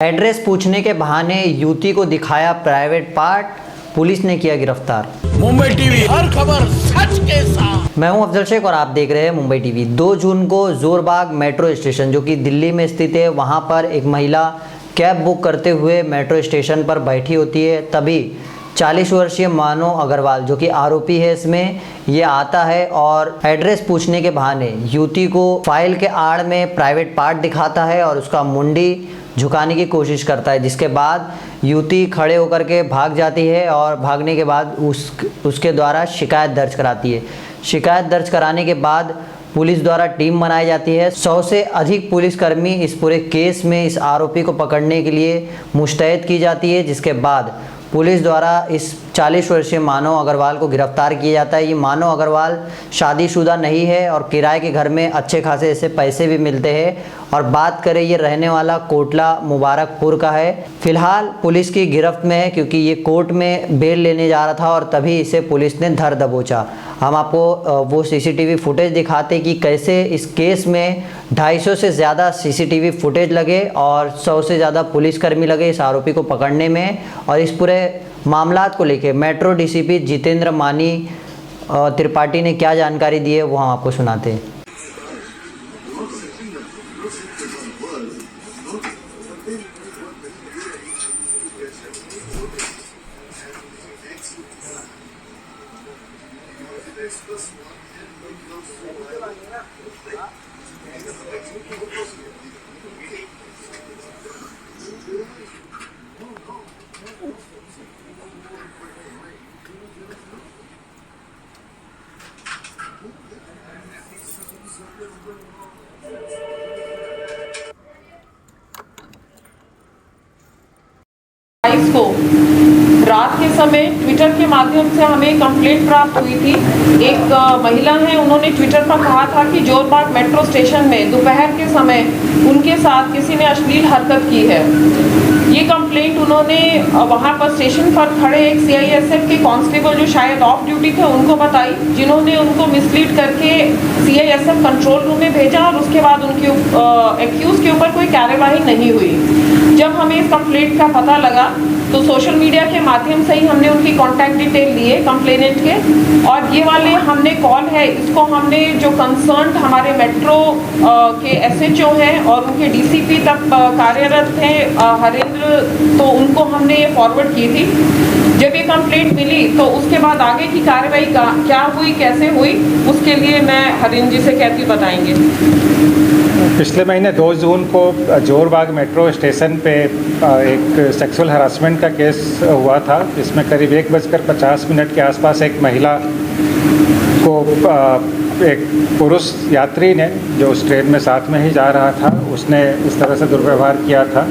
Address पूछने के बहाने युवती को दिखाया प्राइवेट पार्ट, पुलिस ने किया गिरफ्तार। मुंबई टीवी, हर खबर सच के साथ। मैं हूं अफजल शेख और आप देख रहे हैं मुंबई टीवी। 2 जून को जोरबाग मेट्रो स्टेशन जो कि दिल्ली में स्थित है, वहां पर एक महिला कैब बुक करते हुए मेट्रो स्टेशन पर बैठी होती है। तभी 40 वर्षीय मानो अग्रवाल जो कि आरोपी है इसमें, ये आता है और एड्रेस पूछने के बहाने युवती को फाइल के आड़ में प्राइवेट पार्ट दिखाता है और उसका मुंडी झुकाने की कोशिश करता है, जिसके बाद युवती खड़े होकर के भाग जाती है और भागने के बाद उसके द्वारा शिकायत दर्ज कराती है। शिकायत दर्ज कराने के बाद पुलिस द्वारा टीम बनाई जाती है। 100 से अधिक पुलिसकर्मी इस पूरे केस में इस आरोपी को पकड़ने के लिए मुस्तैद की जाती है, जिसके बाद पुलिस द्वारा इस 40 वर्षीय मानव अग्रवाल को गिरफ्तार किया जाता है। ये मानव अग्रवाल शादीशुदा नहीं है और किराए के घर में अच्छे खासे ऐसे पैसे भी मिलते हैं। और बात करें, ये रहने वाला कोटला मुबारकपुर का है। फिलहाल पुलिस की गिरफ्त में है क्योंकि ये कोर्ट में बेल लेने जा रहा था और तभी इसे पुलिस ने धर दबोचा। हम आपको वो सीसीटीवी फुटेज दिखाते कि कैसे इस केस में 250 से ज़्यादा सीसीटीवी फुटेज लगे और 100 से ज़्यादा पुलिसकर्मी लगे इस आरोपी को पकड़ने में। और इस पूरे मामलात को लेके मेट्रो डीसीपी जितेंद्र मानी त्रिपाठी ने क्या जानकारी दी है वो हम आपको सुनाते हैं। को रात के समय ट्विटर के माध्यम से हमें कंप्लेंट प्राप्त हुई थी। एक महिला है, उन्होंने ट्विटर पर कहा था कि जोरबाग मेट्रो स्टेशन में दोपहर के समय उनके साथ किसी ने अश्लील हरकत की है। ये कंप्लेंट उन्होंने वहां पर स्टेशन पर खड़े एक सीआईएसएफ के कांस्टेबल जो शायद ऑफ ड्यूटी थे उनको बताई, जिन्होंने उनको मिसलीड करके सीआईएसएफ कंट्रोल रूम में भेजा और उसके बाद उनके एक्यूज के ऊपर कोई कार्यवाही नहीं हुई। जब हमें इस कंप्लेंट का पता लगा तो सोशल मीडिया के माध्यम से ही हमने उनकी कॉन्टैक्ट डिटेल लिए कंप्लेनेंट के, और ये वाले हमने कॉल है इसको हमने जो कंसर्न हमारे मेट्रो के एसएचओ हैं और उनके डीसीपी तक कार्यरत थे हरेंद्र, तो उनको हमने ये फॉरवर्ड की थी। जब ये कंप्लेंट मिली तो उसके बाद आगे की कार्रवाई क्या हुई, कैसे हुई, उसके लिए मैं हरेंद्र जी से कहती बताएंगे। पिछले महीने 2 जून को जोरबाग मेट्रो स्टेशन पे एक सेक्सुअल हरासमेंट का केस हुआ था। इसमें करीब 1:50 के आसपास एक महिला को एक पुरुष यात्री ने, जो उस ट्रेन में साथ में ही जा रहा था, उसने इस तरह से दुर्व्यवहार किया था।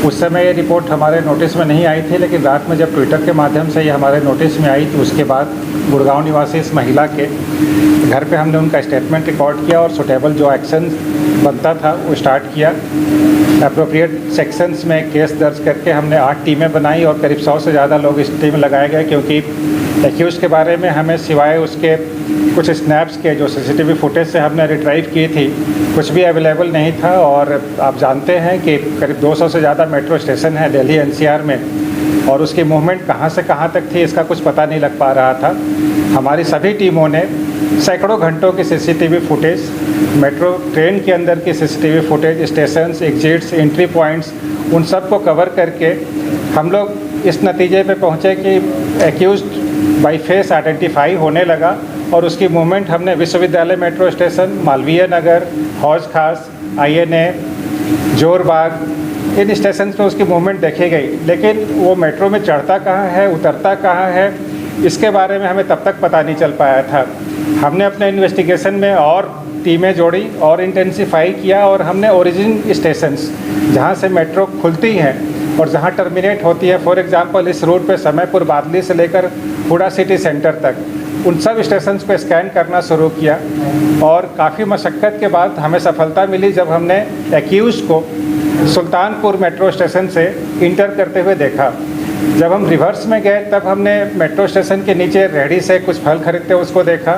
उस समय ये रिपोर्ट हमारे नोटिस में नहीं आई थी, लेकिन रात में जब ट्विटर के माध्यम से ये हमारे नोटिस में आई तो उसके बाद गुड़गांव निवासी इस महिला के घर पे हमने उनका स्टेटमेंट रिकॉर्ड किया और सुटेबल जो एक्शन बनता था वो स्टार्ट किया। अप्रोप्रिएट सेक्शंस में केस दर्ज करके हमने 8 टीमें बनाई और करीब 100 से ज़्यादा लोग इस टीम में लगाए गए, क्योंकि एक्यूज़ के बारे में हमें सिवाय उसके कुछ स्नैप्स के जो सीसीटीवी फुटेज से हमने रिट्राइव की थी, कुछ भी अवेलेबल नहीं था। और आप जानते हैं कि करीब 200 से ज़्यादा मेट्रो स्टेशन है दिल्ली एनसीआर में, और उसकी मूवमेंट कहाँ से कहाँ तक थी इसका कुछ पता नहीं लग पा रहा था। हमारी सभी टीमों ने सैकड़ों घंटों की सीसीटीवी फुटेज, मेट्रो ट्रेन के अंदर की CCTV footage, stations, exits, entry points, उन सब को कवर करके हम लोग इस नतीजे पे पहुँचे कि एक्यूज्ड बाई फेस आइडेंटिफाई होने लगा और उसकी मूवमेंट हमने विश्वविद्यालय मेट्रो स्टेशन, मालवीय नगर, हौज खास, INA, जोरबाग, इन स्टेशन पे उसकी मूवमेंट देखी गई। लेकिन वो मेट्रो में चढ़ता कहाँ है, उतरता कहाँ है, इसके बारे में हमें तब तक पता नहीं चल पाया था। हमने अपने इन्वेस्टिगेशन में और टीमें जोड़ी और इंटेंसिफाई किया और हमने ओरिजिन स्टेशंस जहाँ से मेट्रो खुलती हैं और जहाँ टर्मिनेट होती है, फॉर एग्जांपल इस रूट पे समयपुर बादली से लेकर हुडा सिटी सेंटर तक, उन सब स्टेशंस पे स्कैन करना शुरू किया। और काफ़ी मशक्क़त के बाद हमें सफलता मिली जब हमने एक्यूज़ को सुल्तानपुर मेट्रो स्टेशन से इंटर करते हुए देखा। जब हम रिवर्स में गए तब हमने मेट्रो स्टेशन के नीचे रेहड़ी से कुछ फल खरीदते उसको देखा।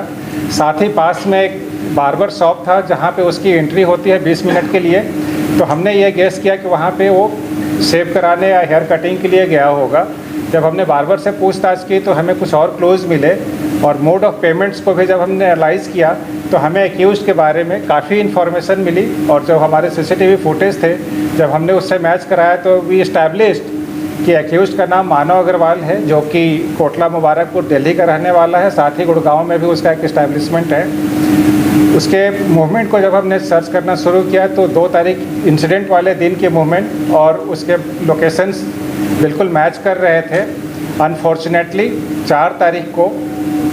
साथ ही पास में एक बार्बर शॉप था जहाँ पे उसकी एंट्री होती है 20 मिनट के लिए। तो हमने ये गेस किया कि वहाँ पे वो सेव कराने या हेयर कटिंग के लिए गया होगा। जब हमने बार्बर से पूछताछ की तो हमें कुछ और क्लोज मिले, और मोड ऑफ पेमेंट्स को भी जब हमने एनालाइज़ किया तो हमें एक्यूज़ के बारे में काफ़ी इन्फॉर्मेशन मिली। और जो हमारे सीसीटीवी फुटेज थे, जब हमने उससे मैच कराया तो वी इस्टेब्लिश्ड कि एक्यूज़ का नाम मानव अग्रवाल है, जो कि कोटला मुबारकपुर दिल्ली का रहने वाला है। साथ ही गुड़गांव में भी उसका एक इस्टेब्लिशमेंट है। उसके मूवमेंट को जब हमने सर्च करना शुरू किया तो 2 तारीख इंसिडेंट वाले दिन के मूवमेंट और उसके लोकेशंस बिल्कुल मैच कर रहे थे। अनफॉर्चुनेटली 4 तारीख को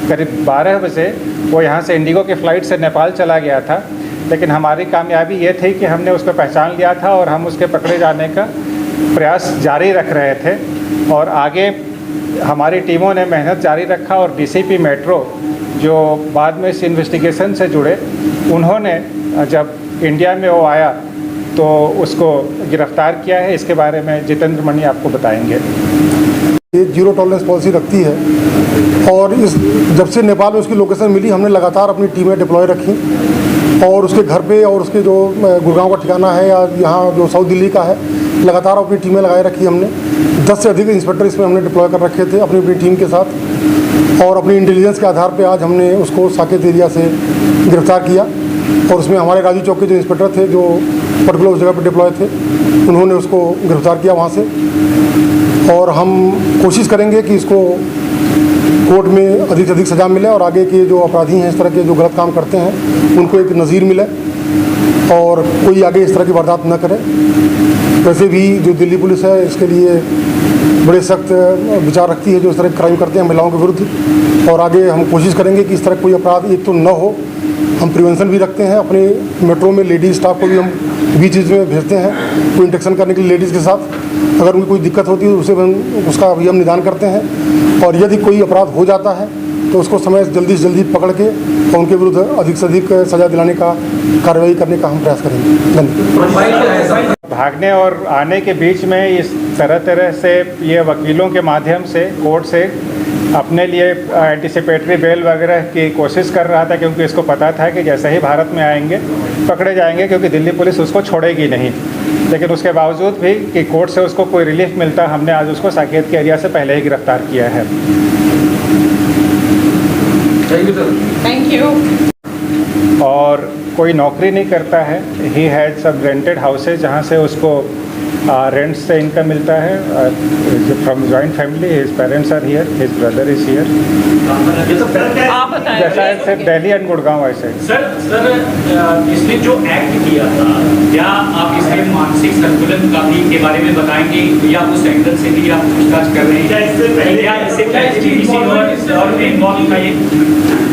करीब 12 बजे वो यहाँ से इंडिगो की फ़्लाइट से नेपाल चला गया था, लेकिन हमारी कामयाबी ये थी कि हमने उसको पहचान लिया था और हम उसके पकड़े जाने का प्रयास जारी रख रहे थे। और आगे हमारी टीमों ने मेहनत जारी रखा, और डीसीपी मेट्रो जो बाद में इस इन्वेस्टिगेशन से जुड़े, उन्होंने जब इंडिया में वो आया तो उसको गिरफ्तार किया है। इसके बारे में जितेंद्र मणि आपको बताएंगे। ये जीरो टॉलरेंस पॉलिसी रखती है, और जब से नेपाल में उसकी लोकेशन मिली हमने लगातार अपनी टीमें डिप्लॉय रखी, और उसके घर पे और उसके जो गुड़गांव का ठिकाना है या यहाँ जो साउथ दिल्ली का है, लगातार अपनी टीमें लगाए रखी हमने। 10 से अधिक इंस्पेक्टर इसमें हमने डिप्लॉय कर रखे थे अपनी टीम के साथ, और अपनी इंटेलिजेंस के आधार पे आज हमने उसको साकेत एरिया से गिरफ्तार किया। और उसमें हमारे राजू चौक के जो इंस्पेक्टर थे जो पर्टिकुलर उस जगह पर डिप्लॉय थे, उन्होंने उसको गिरफ्तार किया वहाँ से। और हम कोशिश करेंगे कि इसको कोर्ट में अधिक से अधिक सज़ा मिले, और आगे के जो अपराधी हैं इस तरह के जो गलत काम करते हैं उनको एक नज़ीर मिले, और कोई आगे इस तरह की वारदात न करे। वैसे भी जो दिल्ली पुलिस है इसके लिए बड़े सख्त विचार रखती है जो इस तरह क्राइम करते हैं महिलाओं के विरुद्ध। और आगे हम कोशिश करेंगे कि इस तरह कोई अपराध एक तो न हो। हम प्रिवेंशन भी रखते हैं, अपने मेट्रो में लेडीज़ स्टाफ को भी हम बीच में भेजते हैं कोई इंटरेक्शन करने के लिए लेडीज़ के साथ। अगर उनकी कोई दिक्कत होती है तो उसका भी हम निदान करते हैं, और यदि कोई अपराध हो जाता है तो उसको समय जल्दी से जल्दी पकड़ के और उनके विरुद्ध अधिक से अधिक सज़ा दिलाने का कार्रवाई करने का हम प्रयास करेंगे। धन्यवाद। भागने और आने के बीच में इस तरह से ये वकीलों के माध्यम से कोर्ट से अपने लिए एंटिसिपेटरी बेल वगैरह की कोशिश कर रहा था, क्योंकि इसको पता था कि जैसे ही भारत में आएंगे पकड़े जाएंगे, क्योंकि दिल्ली पुलिस उसको छोड़ेगी नहीं। लेकिन उसके बावजूद भी कि कोर्ट से उसको कोई रिलीफ मिलता, हमने आज उसको साकेत के एरिया से पहले ही गिरफ्तार किया है। Thank you sir. Thank you. और कोई नौकरी नहीं करता है। ही हैड सब रेंटेड हाउसेज जहाँ से उसको रेंट से इनकम मिलता है। From joint family, his parents are here, his brother is here. आप बताएं। जैसा सिर्फ दिल्ली एंड गुड़गांव ऐसे। सर इसने जो एक्ट किया था, क्या आप इसके मानसिक संतुलन का भी के बारे में बताएंगे, या उस एंगल से भी आप पूछताछ कर रहे हैं? क्या इससे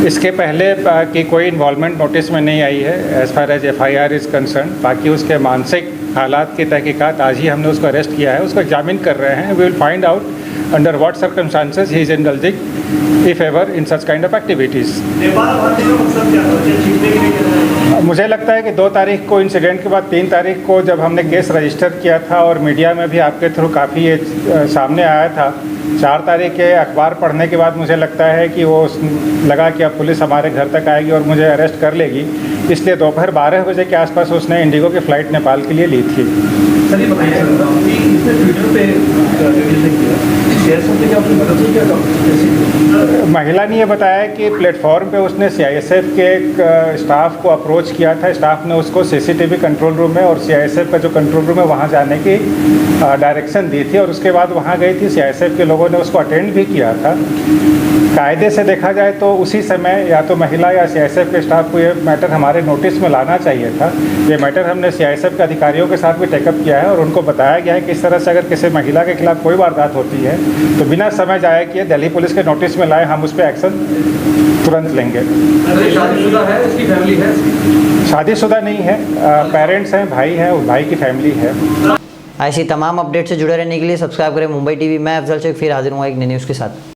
इसके पहले की कोई इन्वॉल्वमेंट नोटिस में नहीं आई है as far as FIR is concerned. बाकी उसके मानसिक हालात की तहकीकात आज ही हमने उसको अरेस्ट किया है, उसको एग्जामिन कर रहे हैं। We will find out under what circumstances he is indulging if ever in such kind of activities. मुझे लगता है कि 2 तारीख को इंसिडेंट के बाद 3 तारीख को जब हमने केस रजिस्टर किया था और मीडिया में भी आपके थ्रू काफ़ी ये सामने आया था, 4 तारीख के अखबार पढ़ने के बाद मुझे लगता है कि वो लगा कि अब पुलिस हमारे घर तक आएगी और मुझे अरेस्ट कर लेगी, इसलिए दोपहर 12 बजे के आसपास उसने इंडिगो की फ़्लाइट नेपाल के लिए ली थी। सर ये बताइए कि इसने ट्विटर पे शेयर करने की आपकी मदद क्या था? महिला ने ये बताया कि प्लेटफॉर्म पे उसने CISF के एक स्टाफ को अप्रोच किया था। स्टाफ ने उसको CCTV कंट्रोल रूम में और CISF का जो कंट्रोल रूम है वहाँ जाने की डायरेक्शन दी थी, और उसके बाद वहाँ गई थी। CISF के लोगों ने उसको अटेंड भी किया था। कायदे से देखा जाए तो उसी समय या तो महिला या CISF के स्टाफ को ये मैटर हमारे नोटिस में लाना चाहिए था। ये मैटर हमने CISF के अधिकारियों के साथ भी टेकअप किया है, और उनको बताया गया है कि इस तरह से अगर किसी महिला के खिलाफ कोई वारदात होती है तो बिना समय जाए किए दिल्ली पुलिस के नोटिस में लाए, हम उस पर एक्शन तुरंत लेंगे। शादीशुदा है, इसकी फैमिली है? शादीशुदा नहीं है, पेरेंट्स हैं, भाई है, उस भाई की फैमिली है। ऐसी तमाम अपडेट से जुड़े रहने के लिए सब्सक्राइब करें मुंबई टीवी। मैं अफजल शेख फिर हाजिर हूँ एक नई न्यूज़ के साथ।